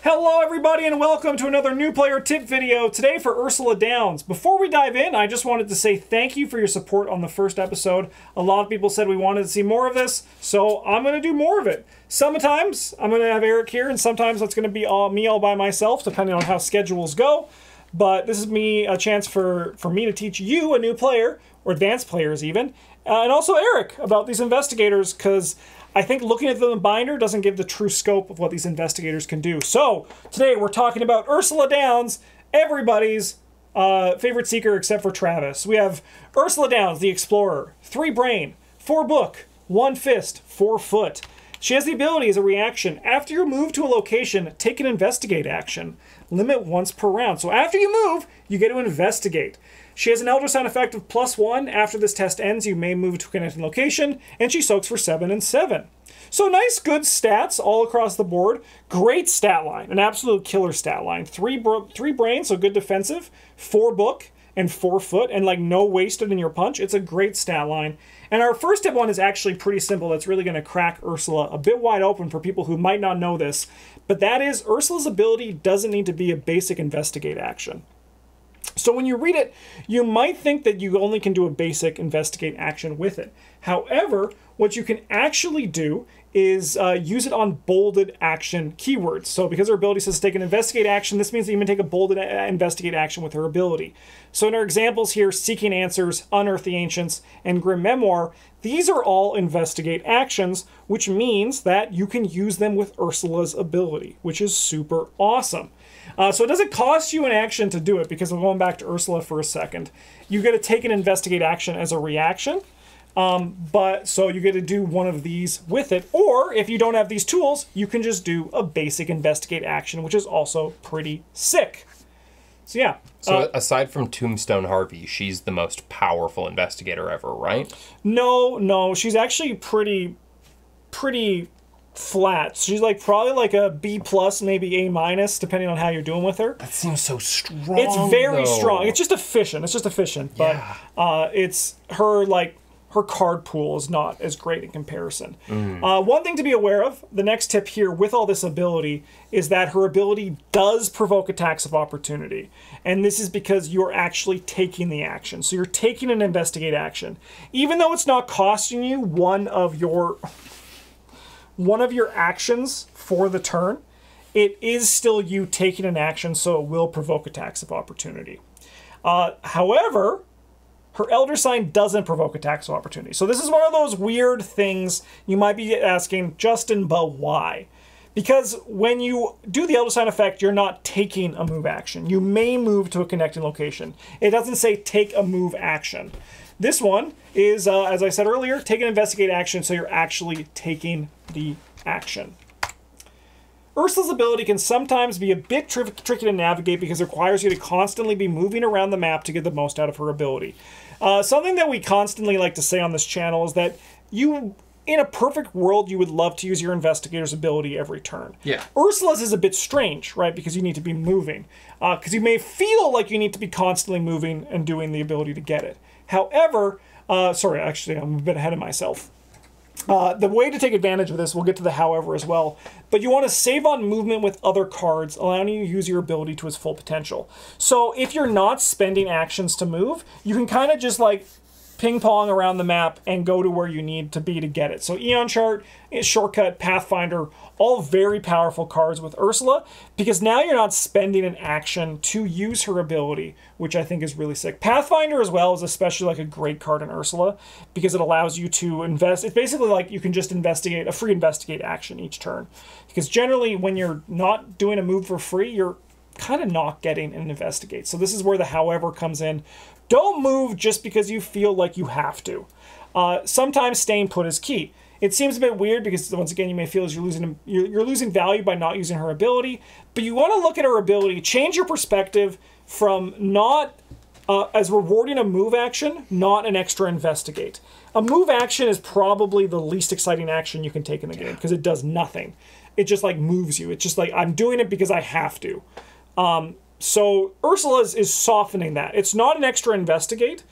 Hello everybody and welcome to another new player tip video today for Ursula Downs. Before we dive in, I just wanted to say thank you for your support on the first episode. A lot of people said we wanted to see more of this, so I'm going to do more of it. Sometimes I'm going to have Eric here and sometimes it's going to be me all by myself depending on how schedules go. But this is a chance for me to teach you, a new player, or advanced players even, and also Eric about these investigators, because I think looking at them in the binder doesn't give the true scope of what these investigators can do. So, today we're talking about Ursula Downs, everybody's favorite seeker except for Travis. We have Ursula Downs, the Explorer. 3 brain, 4 book, 1 fist, 4 foot. She has the ability as a reaction. After you move to a location, take an investigate action. Limit once per round. So after you move, you get to investigate. She has an Elder Sign effect of +1. After this test ends, you may move to a connected location, and she soaks for 7 and 7. So nice, good stats all across the board. Great stat line, an absolute killer stat line. 3 brain, so good defensive, 4 book, and 4 foot, and like no wasted in your punch. It's a great stat line. And our first tip one is actually pretty simple. That's really going to crack Ursula a bit wide open for people who might not know this. But that is, Ursula's ability doesn't need to be a basic investigate action. So when you read it, you might think that you only can do a basic investigate action with it. However, what you can actually do is use it on bolded action keywords. So because her ability says take an investigate action, this means that you can take a bolded investigate action with her ability. So in our examples here, Seeking Answers, Unearth the Ancients, and Grim Memoir, these are all investigate actions, which means that you can use them with Ursula's ability, which is super awesome. So it doesn't cost you an action to do it, because we're going back to Ursula for a second. You get to take an investigate action as a reaction. So you get to do one of these with it, or if you don't have these tools, you can just do a basic investigate action, which is also pretty sick. So yeah. So aside from Tombstone Harvey, she's the most powerful investigator ever, right? No, she's actually pretty flat. She's like probably like a B+, maybe A-, depending on how you're doing with her. That seems so strong. It's very strong. It's just efficient. But yeah. It's her her card pool is not as great in comparison. One thing to be aware of, the next tip here with all this ability, is that her ability does provoke attacks of opportunity. And this is because you're actually taking the action. So you're taking an investigate action. Even though it's not costing you one of your actions for the turn, it is still you taking an action, so it will provoke attacks of opportunity. However, her Elder Sign doesn't provoke attacks of opportunity. So this is one of those weird things you might be asking, Justin, but why? Because when you do the Elder Sign effect, you're not taking a move action. You may move to a connecting location. It doesn't say take a move action. This one is, as I said earlier, take an investigate action, so you're actually taking the action. Ursula's ability can sometimes be a bit tricky to navigate because it requires you to constantly be moving around the map to get the most out of her ability. Something that we constantly like to say on this channel is that in a perfect world, you would love to use your investigator's ability every turn. Yeah. Ursula's is a bit strange, right? Because you need to be moving. Because you may feel like you need to be constantly moving and doing the ability to get it. However, sorry, actually, I'm a bit ahead of myself. The way to take advantage of this, we'll get to the however as well, but you want to save on movement with other cards, allowing you to use your ability to its full potential. So if you're not spending actions to move, you can kind of just like ping pong around the map and go to where you need to be to get it. So Eon Chart, Shortcut, Pathfinder, all very powerful cards with Ursula, because now you're not spending an action to use her ability, which I think is really sick. Pathfinder as well is especially like a great card in Ursula, because it allows you to invest. It's basically like you can just investigate, a free investigate action each turn. Because generally when you're not doing a move for free, you're kind of not getting an investigate. So this is where the however comes in. Don't move just because you feel like you have to. Sometimes staying put is key. It seems a bit weird because once again you may feel as you're losing value by not using her ability, but you want to look at her ability, change your perspective from not as rewarding a move action, not an extra investigate. A move action is probably the least exciting action you can take in the game because it does nothing. It just like moves you. It's just like I'm doing it because I have to. So Ursula is softening that. It's not an extra investigate.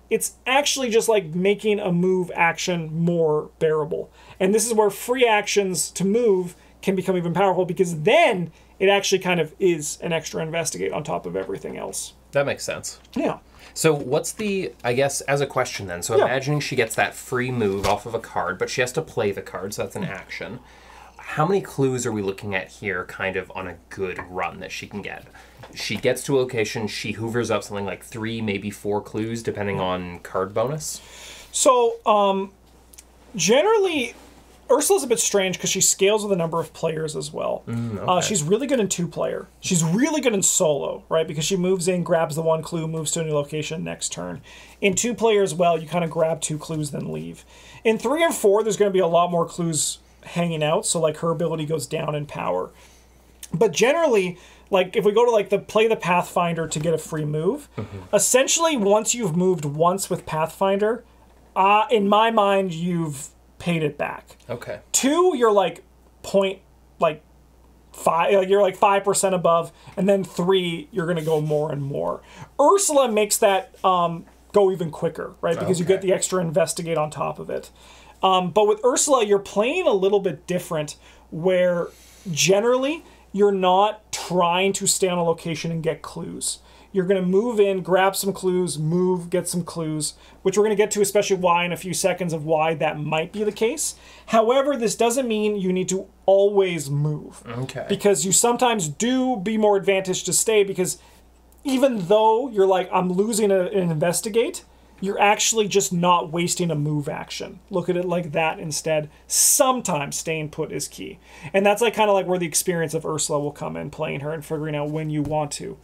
It's actually just like making a move action more bearable. And this is where free actions to move can become even powerful, because then it actually kind of is an extra investigate on top of everything else. That makes sense. Yeah. So what's the, I guess, as a question then, so imagining she gets that free move off of a card, but she has to play the card, so that's an action. How many clues are we looking at here kind of on a good run that she can get? She gets to a location, she hoovers up something like 3, maybe 4 clues, depending on card bonus? So, generally, Ursula's a bit strange because she scales with the number of players as well. Okay. She's really good in 2-player. She's really good in solo, right? Because she moves in, grabs the 1 clue, moves to a new location next turn. In 2-player as well, you kind of grab 2 clues, then leave. In 3 and 4, there's going to be a lot more clues hanging out, so like her ability goes down in power. But generally, like if we go to like the play the Pathfinder to get a free move, essentially once you've moved once with Pathfinder, in my mind, you've paid it back. Okay. 2, you're like point like 5, you're like 5% above, and then 3, you're gonna go more and more. Ursula makes that go even quicker, right? Because you get the extra investigate on top of it. But with Ursula, you're playing a little bit different, where generally you're not trying to stay on a location and get clues. You're going to move in, grab some clues, move, get some clues, which we're going to get to, especially why in a few seconds of why that might be the case. However, this doesn't mean you need to always move. Okay. Because you sometimes do be more advantaged to stay, because even though you're like, I'm losing an investigate, you're actually just not wasting a move action. Look at it like that instead. Sometimes staying put is key. And that's like kind of like where the experience of Ursula will come in, playing her and figuring out when you want to.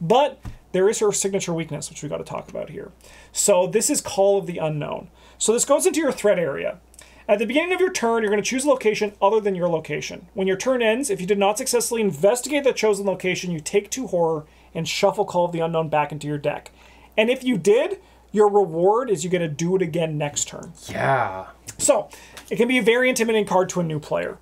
But there is her signature weakness, which we got to talk about here. So this is Call of the Unknown. So this goes into your threat area. At the beginning of your turn, you're going to choose a location other than your location. When your turn ends, if you did not successfully investigate the chosen location, you take 2 horror and shuffle Call of the Unknown back into your deck. And if you did, your reward is you get to do it again next turn. Yeah. So it can be a very intimidating card to a new player,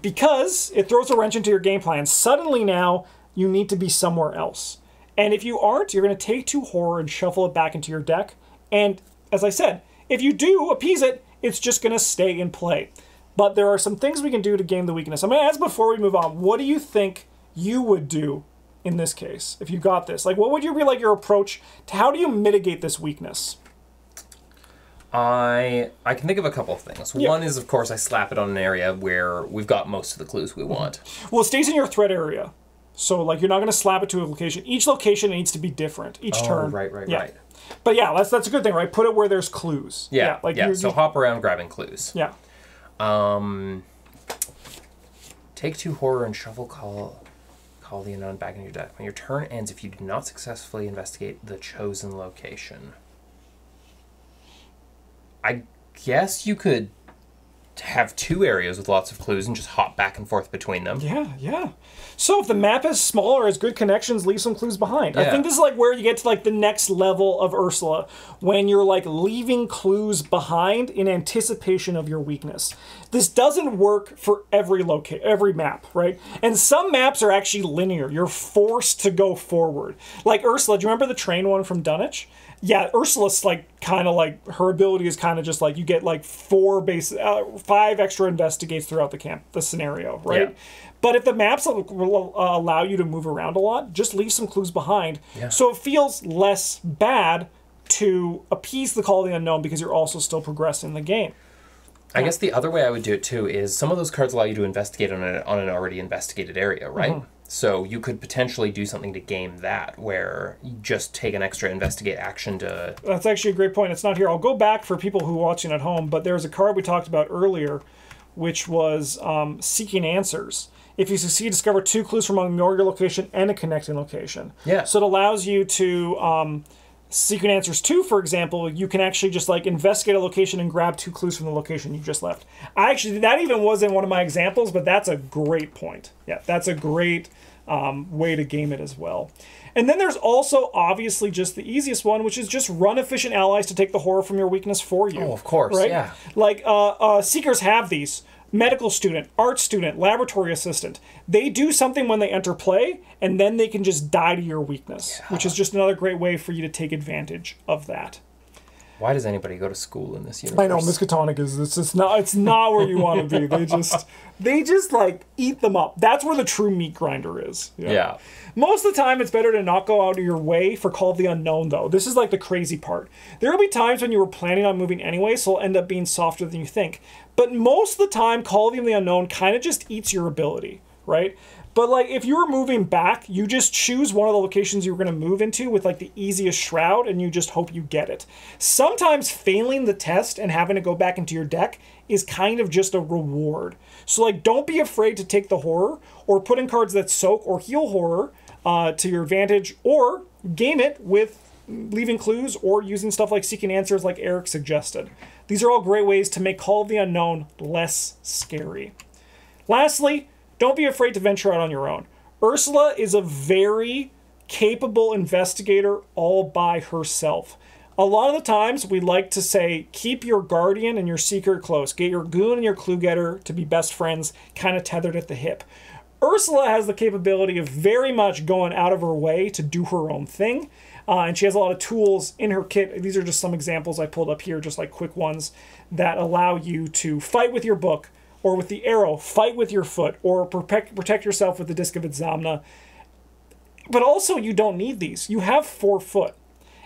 because it throws a wrench into your game plan. Suddenly now you need to be somewhere else. And if you aren't, you're going to take 2 horror and shuffle it back into your deck. And as I said, if you do appease it, it's just going to stay in play. But there are some things we can do to game the weakness. I'm going to ask before we move on, what do you think you would do in this case if you got this? Like, what would you be like your approach to how do you mitigate this weakness? I can think of a couple of things. One is, of course, I slap it on an area where we've got most of the clues we want. Well, it stays in your threat area. So, like, you're not going to slap it to a location. Each location needs to be different each turn. Right. But yeah, that's a good thing, right? Put it where there's clues. So hop around grabbing clues. Yeah. Take 2 horror and shuffle Call the Unknown back into your deck. When your turn ends, if you do not successfully investigate the chosen location. I guess you could have 2 areas with lots of clues and just hop back and forth between them. Yeah. So if the map is small or has good connections, leave some clues behind. Yeah. I think this is like where you get to like the next level of Ursula, when you're like leaving clues behind in anticipation of your weakness. This doesn't work for every map, right? And some maps are actually linear. You're forced to go forward. Like Ursula, do you remember the train one from Dunwich? Yeah, Ursula's like kind of like her ability is kind of just like you get like 5 extra investigates throughout the scenario, right? Yeah. But if the maps will allow you to move around a lot, just leave some clues behind. Yeah. So it feels less bad to appease the Call of the Unknown because you're also still progressing the game. I guess the other way I would do it too is some of those cards allow you to investigate on an already investigated area, right? Mm-hmm. So you could potentially do something to game that, where you just take an extra investigate action to... That's actually a great point. It's not here. I'll go back for people who are watching at home, but there's a card we talked about earlier, which was Seeking Answers. If you succeed, discover 2 clues from among your location and a connecting location. Yeah. So it allows you to... Secret Answers 2, for example, you can actually just like investigate a location and grab 2 clues from the location you just left. That even wasn't one of my examples, but that's a great point. Yeah, that's a great way to game it as well. And then there's also obviously just the easiest one, which is just run efficient allies to take the horror from your weakness for you. Oh, of course, right? Yeah. Like Seekers have these. Medical student, art student, laboratory assistant. They do something when they enter play, and then they can just die to your weakness, which is just another great way for you to take advantage of that. Why does anybody go to school in this universe? I know Miskatonic is it's not where you want to be. They just like eat them up. That's where the true meat grinder is. Yeah. Most of the time, it's better to not go out of your way for Call of the Unknown, though. This is like the crazy part. There will be times when you were planning on moving anyway, so it'll end up being softer than you think. But most of the time, Call of the Unknown kind of just eats your ability, right? But like if you were moving back, you just choose one of the locations you were going to move into with like the easiest shroud, and you just hope you get it. Sometimes failing the test and having to go back into your deck is kind of just a reward. So like don't be afraid to take the horror or put in cards that soak or heal horror to your advantage, or game it with leaving clues or using stuff like seeking answers like Eric suggested. These are all great ways to make Call of the Unknown less scary. Lastly, don't be afraid to venture out on your own. Ursula is a very capable investigator all by herself. A lot of the times we like to say, keep your guardian and your seeker close. Get your goon and your clue getter to be best friends, kind of tethered at the hip. Ursula has the capability of very much going out of her way to do her own thing. And she has a lot of tools in her kit. These are just some examples I pulled up here, just like quick ones, that allow you to fight with your book, or with the arrow, fight with your foot, or protect yourself with the Disc of Itzamna. But also, you don't need these. You have 4 foot.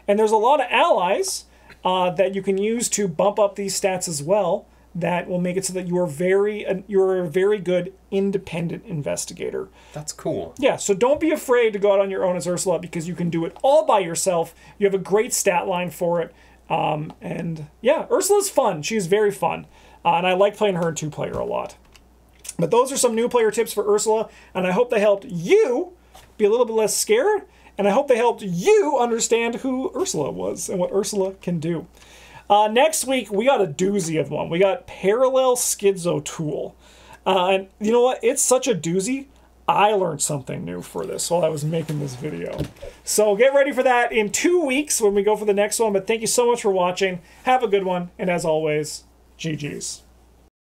And there's a lot of allies that you can use to bump up these stats as well, that will make it so that you're a very good independent investigator. That's cool. Yeah, so don't be afraid to go out on your own as Ursula, because you can do it all by yourself. You have a great stat line for it. And yeah, Ursula's fun. She's very fun. And I like playing her in 2-player a lot. But those are some new player tips for Ursula, and I hope they helped you be a little bit less scared, and I hope they helped you understand who Ursula was and what Ursula can do. Next week, we got a doozy of one. We got Parallel Schizo Tool. And you know what? It's such a doozy. I learned something new for this while I was making this video. So get ready for that in 2 weeks when we go for the next one. But thank you so much for watching. Have a good one. And as always, GG's.